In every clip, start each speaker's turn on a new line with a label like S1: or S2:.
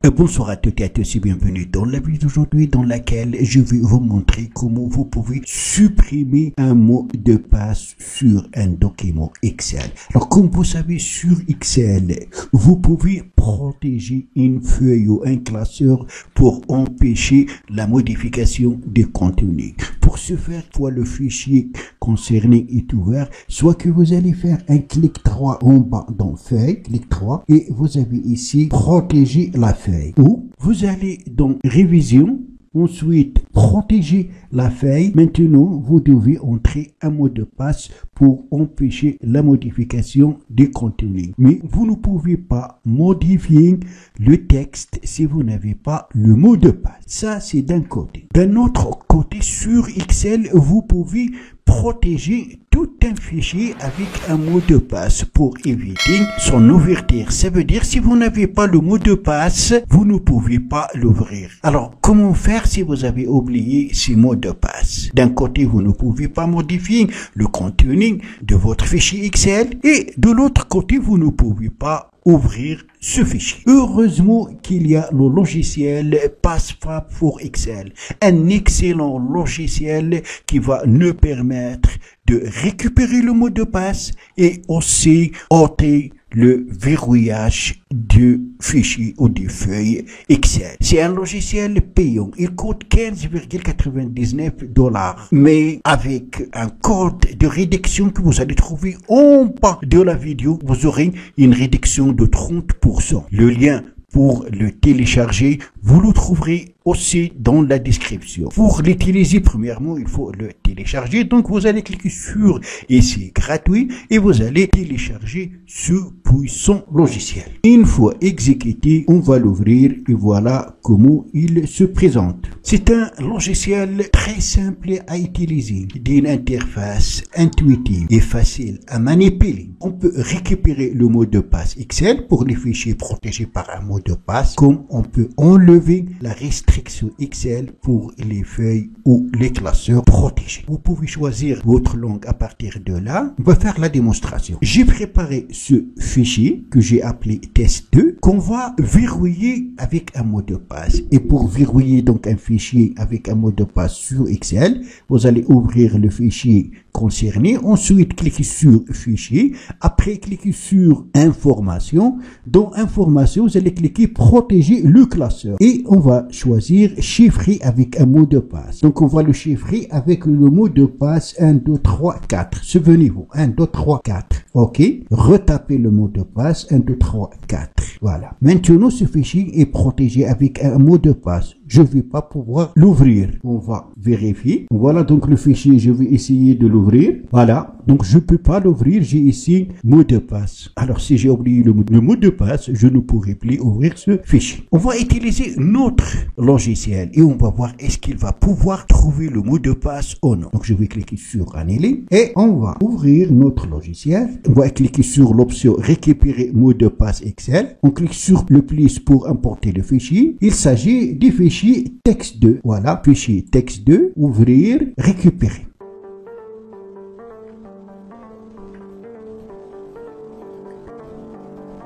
S1: Bonsoir à toutes et à tous et bienvenue dans la vidéo d'aujourd'hui dans laquelle je vais vous montrer comment vous pouvez supprimer un mot de passe sur un document Excel. Alors comme vous savez sur Excel, vous pouvez protéger une feuille ou un classeur pour empêcher la modification des contenus. Pour ce faire, soit le fichier concerné est ouvert, soit que vous allez faire un clic droit en bas dans feuille, clic droit et vous avez ici protéger la feuille. Ou vous allez dans révision, ensuite protéger la feuille. Maintenant, vous devez entrer un mot de passe pour empêcher la modification des contenus. Mais vous ne pouvez pas modifier le texte si vous n'avez pas le mot de passe. Ça, c'est d'un côté. D'un autre côté, sur Excel, vous pouvez protéger tout un fichier avec un mot de passe pour éviter son ouverture. Ça veut dire si vous n'avez pas le mot de passe, vous ne pouvez pas l'ouvrir. Alors, comment faire si vous avez oublié ce mot de passe? D'un côté, vous ne pouvez pas modifier le contenu de votre fichier Excel et de l'autre côté, vous ne pouvez pas ouvrir ce fichier. Heureusement qu'il y a le logiciel PassFab pour Excel, un excellent logiciel qui va nous permettre de récupérer le mot de passe et aussi ôter le verrouillage du fichier ou des feuilles Excel. C'est un logiciel payant. Il coûte 15,99 $. Mais avec un code de réduction que vous allez trouver en bas de la vidéo, vous aurez une réduction de 30%. Le lien pour le télécharger, vous le trouverez aussi dans la description. Pour l'utiliser, premièrement, il faut le télécharger. Donc, vous allez cliquer sur « et c'est gratuit » et vous allez télécharger ce puissant logiciel. Une fois exécuté, on va l'ouvrir et voilà comment il se présente. C'est un logiciel très simple à utiliser, d'une interface intuitive et facile à manipuler. On peut récupérer le mot de passe Excel pour les fichiers protégés par un mot de passe, comme on peut enlever la restriction Excel pour les feuilles ou les classeurs protégés. Vous pouvez choisir votre langue à partir de là. On va faire la démonstration. J'ai préparé ce fichier que j'ai appelé test2 qu'on va verrouiller avec un mot de passe. Et pour verrouiller donc un fichier avec un mot de passe sur Excel, vous allez ouvrir le fichier concerné, ensuite cliquez sur fichier, après cliquez sur information. Dans information, vous allez cliquer protéger le classeur et on va choisir chiffrer avec un mot de passe. Donc on va le chiffrer avec le mot de passe 1 2 3 4. Souvenez-vous, 1 2 3 4. OK, retapez le mot de passe 1 2 3 4. Voilà. Maintenant ce fichier est protégé avec un mot de passe. Je ne vais pas pouvoir l'ouvrir. On va vérifier. Voilà donc le fichier, je vais essayer de l'ouvrir. Voilà. Donc je ne peux pas l'ouvrir. J'ai ici mot de passe. Alors si j'ai oublié le mot de passe, je ne pourrai plus ouvrir ce fichier. On va utiliser notre logiciel et on va voir est-ce qu'il va pouvoir trouver le mot de passe ou non. Donc je vais cliquer sur annuler et on va ouvrir notre logiciel. On va cliquer sur l'option récupérer mot de passe Excel. On clique sur le plus pour importer le fichier. Il s'agit du fichier texte2. Voilà, fichier texte2, ouvrir, récupérer.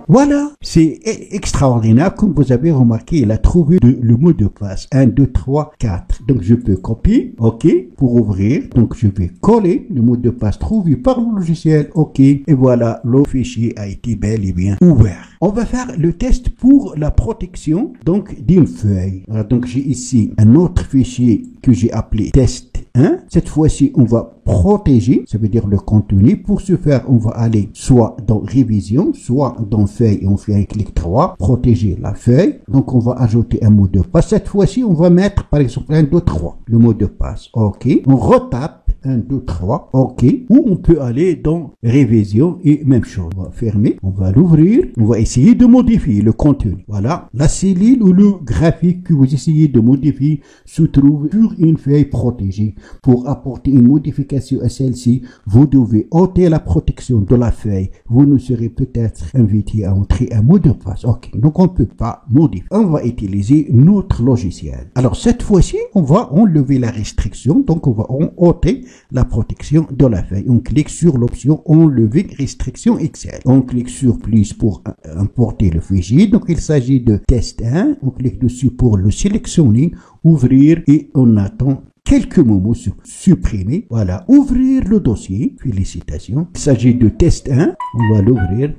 S1: Voilà, c'est extraordinaire. Comme vous avez remarqué, il a trouvé le mot de passe 1 2 3 4. Donc je peux copier, OK, pour ouvrir. Donc je vais coller le mot de passe trouvé par le logiciel, OK. Et voilà, le fichier a été bel et bien ouvert. On va faire le test pour la protection donc d'une feuille. Alors, donc j'ai ici un autre fichier que j'ai appelé test1. Cette fois-ci, on va protéger, ça veut dire le contenu. Pour ce faire, on va aller soit dans révision, soit dans feuille et on fait un clic droit, protéger la feuille. Donc on va ajouter un mot de passe. Cette fois-ci, on va mettre par exemple 1 2 3, le mot de passe. OK. On retape 1 2 3, OK. Ou on peut aller dans révision et même chose. On va fermer, on va l'ouvrir, on va essayer de modifier le contenu. Voilà. La cellule ou le graphique que vous essayez de modifier se trouve sur une feuille protégée. Pour apporter une modification à celle-ci, vous devez ôter la protection de la feuille. Vous ne serez peut-être invité à entrer un mot de passe. OK. Donc on ne peut pas modifier. On va utiliser notre logiciel. Alors cette fois-ci, on va enlever la restriction. Donc on va ôter la protection de la feuille. On clique sur l'option enlever restriction Excel. On clique sur plus pour importer le fichier. Donc il s'agit de test 1. On clique dessus pour le sélectionner, ouvrir et on attend quelques moments sur supprimer. Voilà, ouvrir le dossier. Félicitations. Il s'agit de test 1. On va l'ouvrir.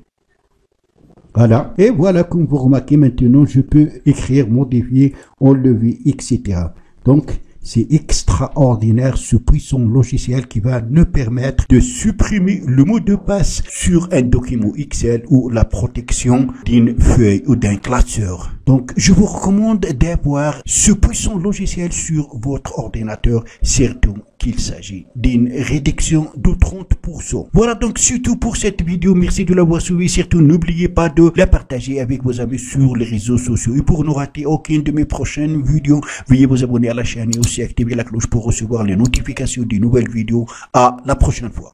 S1: Voilà. Et voilà, comme vous remarquez maintenant, je peux écrire, modifier, enlever, etc. Donc, c'est extraordinaire ce puissant logiciel qui va nous permettre de supprimer le mot de passe sur un document Excel ou la protection d'une feuille ou d'un classeur. Donc, je vous recommande d'avoir ce puissant logiciel sur votre ordinateur, surtout qu'il s'agit d'une réduction de 30%. Voilà donc c'est tout pour cette vidéo. Merci de l'avoir suivi. Surtout, n'oubliez pas de la partager avec vos amis sur les réseaux sociaux. Et pour ne rater aucune de mes prochaines vidéos, veuillez vous abonner à la chaîne et aussi activer la cloche pour recevoir les notifications des nouvelles vidéos. À la prochaine fois.